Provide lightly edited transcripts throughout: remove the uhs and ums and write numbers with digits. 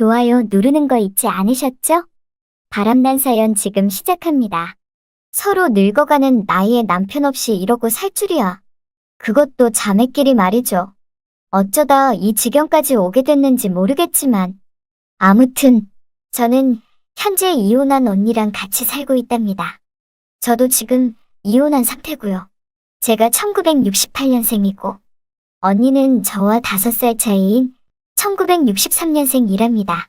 좋아요 누르는 거 잊지 않으셨죠? 바람난 사연 지금 시작합니다. 서로 늙어가는 나이에 남편 없이 이러고 살 줄이야. 그것도 자매끼리 말이죠. 어쩌다 이 지경까지 오게 됐는지 모르겠지만 아무튼 저는 현재 이혼한 언니랑 같이 살고 있답니다. 저도 지금 이혼한 상태고요. 제가 1968년생이고 언니는 저와 5살 차이인 1963년생이랍니다.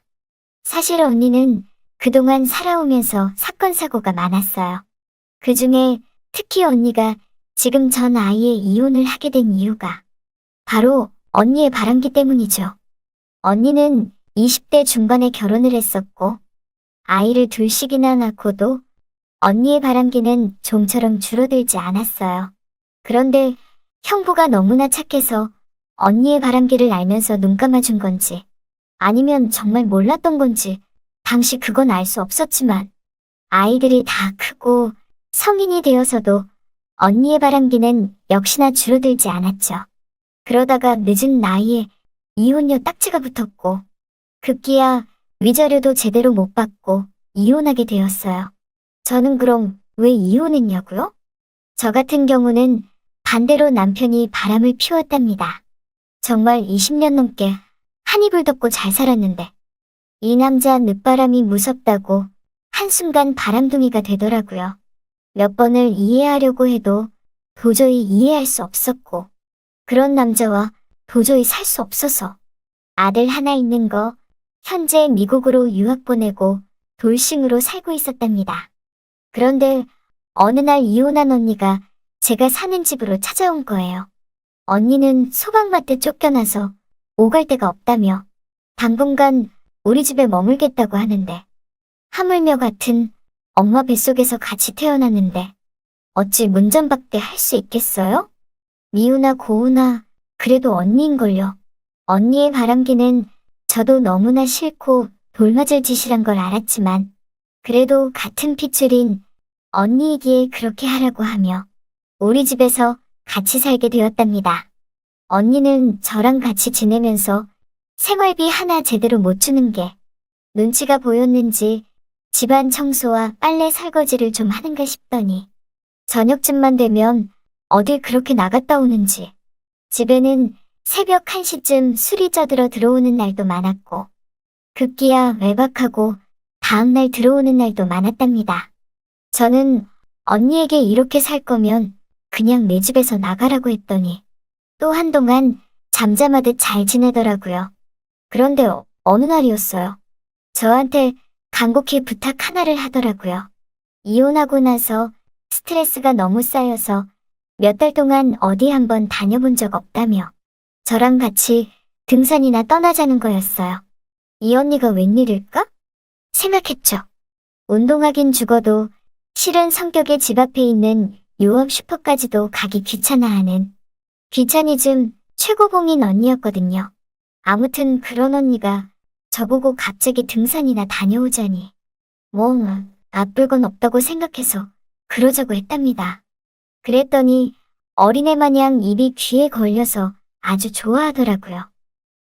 사실 언니는 그동안 살아오면서 사건 사고가 많았어요. 그중에 특히 언니가 지금 전 아이의 이혼을 하게 된 이유가 바로 언니의 바람기 때문이죠. 언니는 20대 중반에 결혼을 했었고 아이를 둘씩이나 낳고도 언니의 바람기는 좀처럼 줄어들지 않았어요. 그런데 형부가 너무나 착해서 언니의 바람기를 알면서 눈 감아준 건지 아니면 정말 몰랐던 건지 당시 그건 알 수 없었지만 아이들이 다 크고 성인이 되어서도 언니의 바람기는 역시나 줄어들지 않았죠. 그러다가 늦은 나이에 이혼녀 딱지가 붙었고 급기야 위자료도 제대로 못 받고 이혼하게 되었어요. 저는 그럼 왜 이혼했냐고요? 저 같은 경우는 반대로 남편이 바람을 피웠답니다. 정말 20년 넘게 한 이불 덮고 잘 살았는데 이 남자 늦바람이 무섭다고 한순간 바람둥이가 되더라고요. 몇 번을 이해하려고 해도 도저히 이해할 수 없었고 그런 남자와 도저히 살 수 없어서 아들 하나 있는 거 현재 미국으로 유학 보내고 돌싱으로 살고 있었답니다. 그런데 어느 날 이혼한 언니가 제가 사는 집으로 찾아온 거예요. 언니는 소방마트 쫓겨나서 오갈 데가 없다며 당분간 우리 집에 머물겠다고 하는데 하물며 같은 엄마 뱃속에서 같이 태어났는데 어찌 문전박대 할 수 있겠어요? 미우나 고우나 그래도 언니인걸요. 언니의 바람기는 저도 너무나 싫고 돌맞을 짓이란 걸 알았지만 그래도 같은 핏줄인 언니이기에 그렇게 하라고 하며 우리 집에서 같이 살게 되었답니다. 언니는 저랑 같이 지내면서 생활비 하나 제대로 못 주는 게 눈치가 보였는지 집안 청소와 빨래 설거지를 좀 하는가 싶더니 저녁쯤만 되면 어딜 그렇게 나갔다 오는지 집에는 새벽 1시쯤 술이 쪄들어 들어오는 날도 많았고 급기야 외박하고 다음날 들어오는 날도 많았답니다. 저는 언니에게 이렇게 살 거면 그냥 내 집에서 나가라고 했더니 또 한동안 잠잠하듯 잘 지내더라고요. 그런데 어느 날이었어요. 저한테 간곡히 부탁 하나를 하더라고요. 이혼하고 나서 스트레스가 너무 쌓여서 몇 달 동안 어디 한번 다녀본 적 없다며 저랑 같이 등산이나 떠나자는 거였어요. 이 언니가 웬일일까? 생각했죠. 운동하긴 죽어도 실은 성격에 집 앞에 있는 유업 슈퍼까지도 가기 귀찮아하는 귀차니즘 최고봉인 언니였거든요. 아무튼 그런 언니가 저보고 갑자기 등산이나 다녀오자니 뭐 나쁠 건 없다고 생각해서 그러자고 했답니다. 그랬더니 어린애 마냥 입이 귀에 걸려서 아주 좋아하더라고요.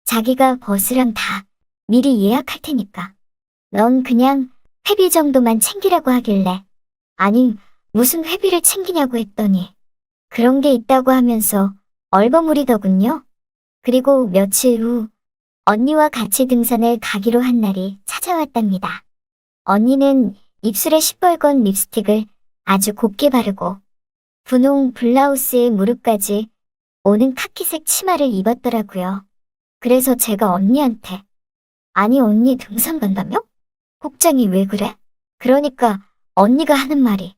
자기가 버스랑 다 미리 예약할 테니까 넌 그냥 회비 정도만 챙기라고 하길래 아니 무슨 회비를 챙기냐고 했더니 그런 게 있다고 하면서 얼버무리더군요. 그리고 며칠 후 언니와 같이 등산을 가기로 한 날이 찾아왔답니다. 언니는 입술에 시뻘건 립스틱을 아주 곱게 바르고 분홍 블라우스에 무릎까지 오는 카키색 치마를 입었더라고요. 그래서 제가 언니한테 아니 언니 등산 간다며? 복장이 왜 그래? 그러니까 언니가 하는 말이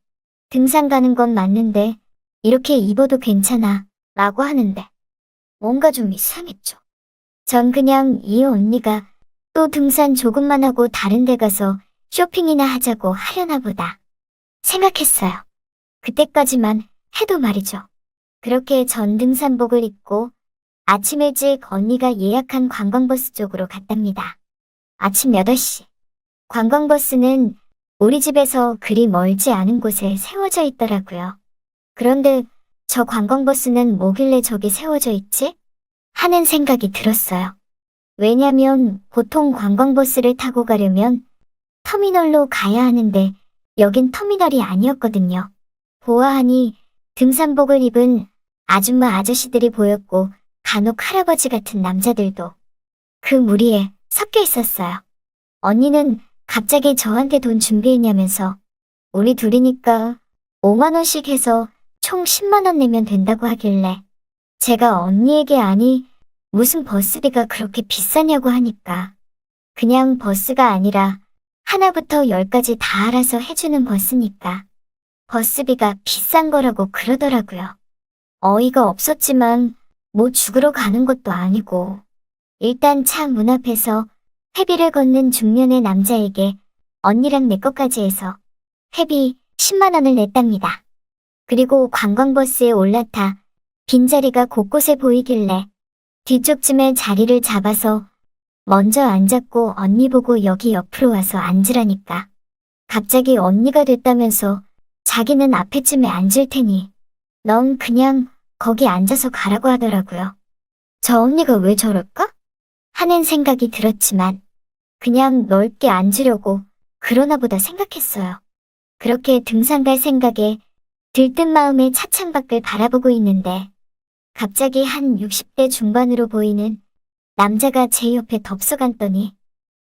등산 가는 건 맞는데 이렇게 입어도 괜찮아 라고 하는데 뭔가 좀 이상했죠. 전 그냥 이 언니가 또 등산 조금만 하고 다른 데 가서 쇼핑이나 하자고 하려나 보다 생각했어요. 그때까지만 해도 말이죠. 그렇게 전 등산복을 입고 아침 일찍 언니가 예약한 관광버스 쪽으로 갔답니다. 아침 8시. 관광버스는 우리 집에서 그리 멀지 않은 곳에 세워져 있더라고요. 그런데 저 관광버스는 뭐길래 저기 세워져 있지? 하는 생각이 들었어요. 왜냐면 보통 관광버스를 타고 가려면 터미널로 가야 하는데 여긴 터미널이 아니었거든요. 보아하니 등산복을 입은 아줌마 아저씨들이 보였고 간혹 할아버지 같은 남자들도 그 무리에 섞여 있었어요. 언니는 갑자기 저한테 돈 준비했냐면서 우리 둘이니까 5만 원씩 해서 총 10만 원 내면 된다고 하길래 제가 언니에게 아니 무슨 버스비가 그렇게 비싸냐고 하니까 그냥 버스가 아니라 하나부터 열까지 다 알아서 해주는 버스니까 버스비가 비싼 거라고 그러더라고요. 어이가 없었지만 뭐 죽으러 가는 것도 아니고 일단 차 문 앞에서 회비를 걷는 중년의 남자에게 언니랑 내 것까지 해서 회비 10만 원을 냈답니다. 그리고 관광버스에 올라타 빈자리가 곳곳에 보이길래 뒤쪽쯤에 자리를 잡아서 먼저 앉았고 언니 보고 여기 옆으로 와서 앉으라니까 갑자기 언니가 됐다면서 자기는 앞에쯤에 앉을 테니 넌 그냥 거기 앉아서 가라고 하더라고요. 저 언니가 왜 저럴까? 하는 생각이 들었지만 그냥 넓게 앉으려고 그러나 보다 생각했어요. 그렇게 등산 갈 생각에 들뜬 마음에 차 창밖을 바라보고 있는데 갑자기 한 60대 중반으로 보이는 남자가 제 옆에 덥석앉더니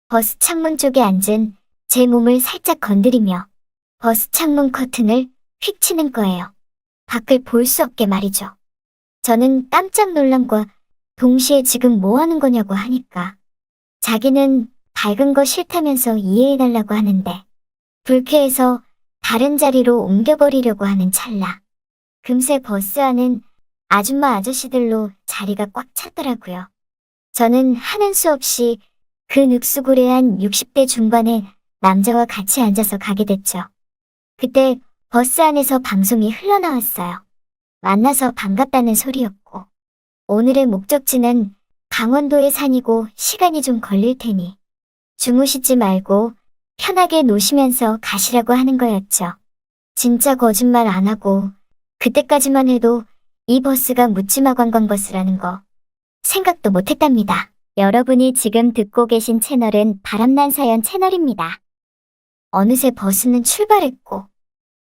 버스 창문 쪽에 앉은 제 몸을 살짝 건드리며 버스 창문 커튼을 휙 치는 거예요. 밖을 볼 수 없게 말이죠. 저는 깜짝 놀람과 동시에 지금 뭐 하는 거냐고 하니까 자기는 밝은 거 싫다면서 이해해달라고 하는데 불쾌해서 다른 자리로 옮겨버리려고 하는 찰나 금세 버스 안은 아줌마 아저씨들로 자리가 꽉 찼더라고요. 저는 하는 수 없이 그 늑수구레한 60대 중반의 남자와 같이 앉아서 가게 됐죠. 그때 버스 안에서 방송이 흘러나왔어요. 만나서 반갑다는 소리였고 오늘의 목적지는 강원도의 산이고 시간이 좀 걸릴 테니 주무시지 말고 편하게 노시면서 가시라고 하는 거였죠. 진짜 거짓말 안 하고 그때까지만 해도 이 버스가 묻지마 관광버스라는 거 생각도 못했답니다. 여러분이 지금 듣고 계신 채널은 바람난 사연 채널입니다. 어느새 버스는 출발했고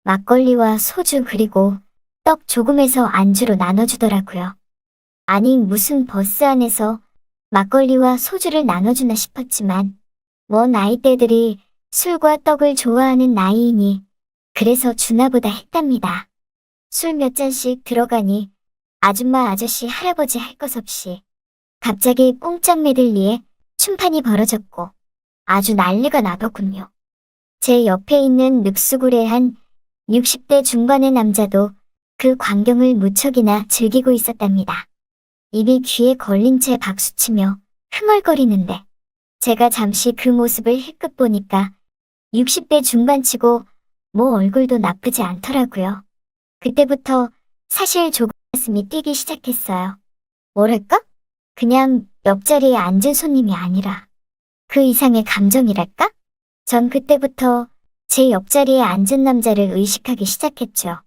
막걸리와 소주 그리고 떡 조금해서 안주로 나눠주더라고요. 아니 무슨 버스 안에서 막걸리와 소주를 나눠주나 싶었지만 뭐 나이대들이 술과 떡을 좋아하는 나이이니 그래서 주나보다 했답니다. 술 몇 잔씩 들어가니 아줌마 아저씨 할아버지 할 것 없이 갑자기 뽕짝 메들리에 춤판이 벌어졌고 아주 난리가 나더군요. 제 옆에 있는 늑수구레한 60대 중반의 남자도 그 광경을 무척이나 즐기고 있었답니다. 입이 귀에 걸린 채 박수치며 흥얼거리는데 제가 잠시 그 모습을 힐끗 보니까 60대 중반치고 뭐 얼굴도 나쁘지 않더라고요. 그때부터 사실 조금 가슴이 뛰기 시작했어요. 뭐랄까? 그냥 옆자리에 앉은 손님이 아니라 그 이상의 감정이랄까? 전 그때부터 제 옆자리에 앉은 남자를 의식하기 시작했죠.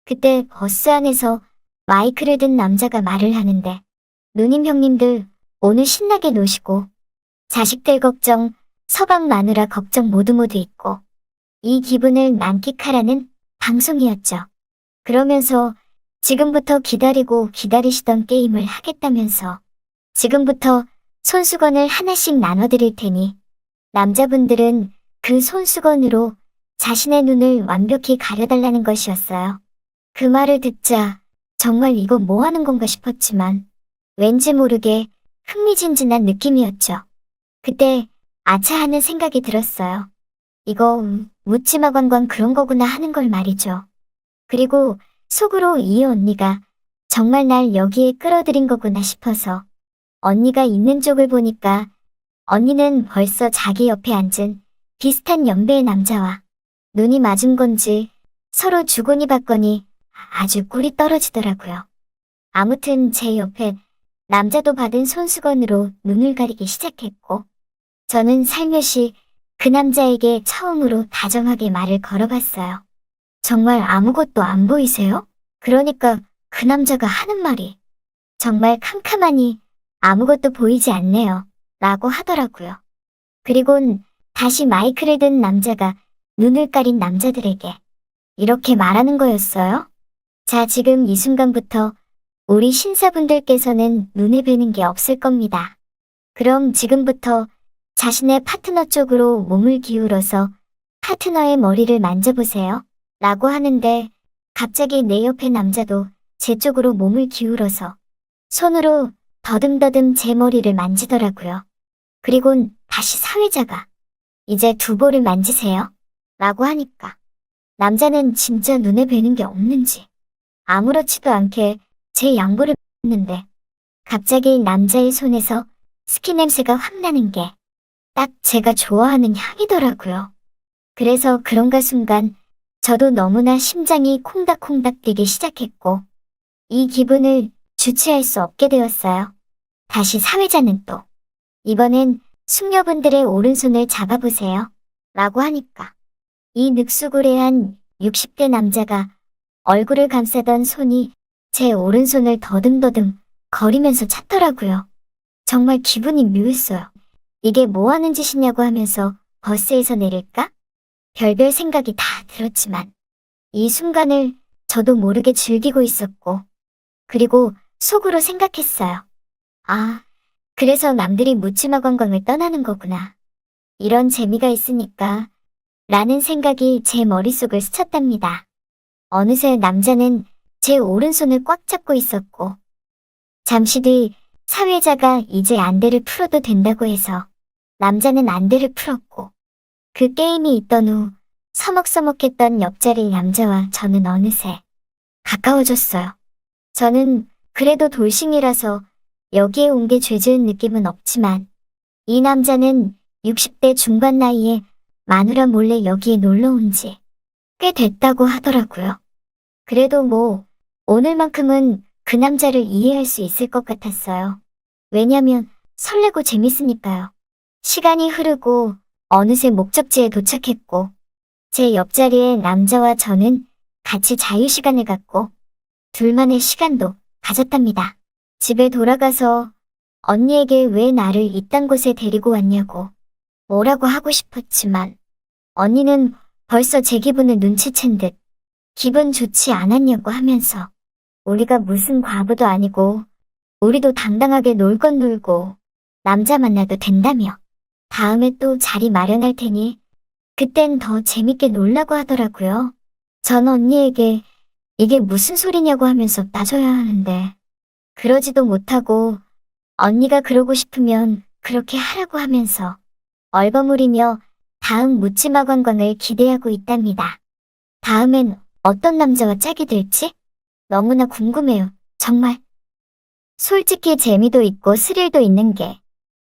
그때 버스 안에서 마이크를 든 남자가 말을 하는데 누님 형님들 오늘 신나게 노시고 자식들 걱정, 서방 마누라 걱정 모두 있고 이 기분을 만끽하라는 방송이었죠. 그러면서 지금부터 기다리고 기다리시던 게임을 하겠다면서 지금부터 손수건을 하나씩 나눠드릴 테니 남자분들은 그 손수건으로 자신의 눈을 완벽히 가려달라는 것이었어요. 그 말을 듣자 정말 이거 뭐 하는 건가 싶었지만 왠지 모르게 흥미진진한 느낌이었죠. 그때 아차 하는 생각이 들었어요. 이거 묻지마 관광 그런 거구나 하는 걸 말이죠. 그리고 속으로 이 언니가 정말 날 여기에 끌어들인 거구나 싶어서 언니가 있는 쪽을 보니까 언니는 벌써 자기 옆에 앉은 비슷한 연배의 남자와 눈이 맞은 건지 서로 주거니 받거니 아주 꿀이 떨어지더라고요. 아무튼 제 옆에 남자도 받은 손수건으로 눈을 가리기 시작했고 저는 살며시 그 남자에게 처음으로 다정하게 말을 걸어봤어요. 정말 아무것도 안 보이세요? 그러니까 그 남자가 하는 말이 정말 캄캄하니 아무것도 보이지 않네요. 라고 하더라고요. 그리곤 다시 마이크를 든 남자가 눈을 가린 남자들에게 이렇게 말하는 거였어요. 자, 지금 이 순간부터 우리 신사분들께서는 눈에 뵈는 게 없을 겁니다. 그럼 지금부터 자신의 파트너 쪽으로 몸을 기울여서 파트너의 머리를 만져보세요. 라고 하는데 갑자기 내 옆에 남자도 제 쪽으로 몸을 기울여서 손으로 더듬더듬 제 머리를 만지더라고요. 그리곤 다시 사회자가 이제 두 볼을 만지세요. 라고 하니까 남자는 진짜 눈에 뵈는 게 없는지 아무렇지도 않게 제 양볼을 했는데 갑자기 남자의 손에서 스키 냄새가 확 나는 게 딱 제가 좋아하는 향이더라고요. 그래서 그런가 순간 저도 너무나 심장이 콩닥콩닥 뛰기 시작했고 이 기분을 주체할 수 없게 되었어요. 다시 사회자는 또 이번엔 숙녀분들의 오른손을 잡아보세요. 라고 하니까 이 늑수구레한 60대 남자가 얼굴을 감싸던 손이 제 오른손을 더듬더듬 거리면서 찾더라고요. 정말 기분이 묘했어요. 이게 뭐 하는 짓이냐고 하면서 버스에서 내릴까? 별별 생각이 다 들었지만 이 순간을 저도 모르게 즐기고 있었고 그리고 속으로 생각했어요. 아, 그래서 남들이 묻지마 관광을 떠나는 거구나. 이런 재미가 있으니까 라는 생각이 제 머릿속을 스쳤답니다. 어느새 남자는 제 오른손을 꽉 잡고 있었고 잠시 뒤 사회자가 이제 안대를 풀어도 된다고 해서 남자는 안대를 풀었고 그 게임이 있던 후 서먹서먹했던 옆자리 남자와 저는 어느새 가까워졌어요. 저는 그래도 돌싱이라서 여기에 온 게 죄 지은 느낌은 없지만 이 남자는 60대 중반 나이에 마누라 몰래 여기에 놀러 온 지 꽤 됐다고 하더라고요. 그래도 뭐 오늘만큼은 그 남자를 이해할 수 있을 것 같았어요. 왜냐면 설레고 재밌으니까요. 시간이 흐르고 어느새 목적지에 도착했고 제 옆자리에 남자와 저는 같이 자유시간을 갖고 둘만의 시간도 가졌답니다. 집에 돌아가서 언니에게 왜 나를 이딴 곳에 데리고 왔냐고 뭐라고 하고 싶었지만 언니는 벌써 제 기분을 눈치챈 듯 기분 좋지 않았냐고 하면서 우리가 무슨 과부도 아니고 우리도 당당하게 놀 건 놀고 남자 만나도 된다며 다음에 또 자리 마련할 테니 그땐 더 재밌게 놀라고 하더라고요. 전 언니에게 이게 무슨 소리냐고 하면서 따져야 하는데 그러지도 못하고 언니가 그러고 싶으면 그렇게 하라고 하면서 얼버무리며 다음 묻지마 관광을 기대하고 있답니다. 다음엔 어떤 남자와 짝이 될지 너무나 궁금해요. 정말. 솔직히 재미도 있고 스릴도 있는 게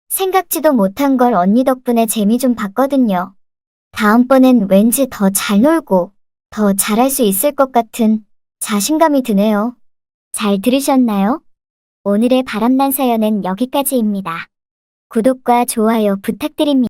생각지도 못한 걸 언니 덕분에 재미 좀 봤거든요. 다음번엔 왠지 더 잘 놀고 더 잘할 수 있을 것 같은 자신감이 드네요. 잘 들으셨나요? 오늘의 바람난 사연은 여기까지입니다. 구독과 좋아요 부탁드립니다.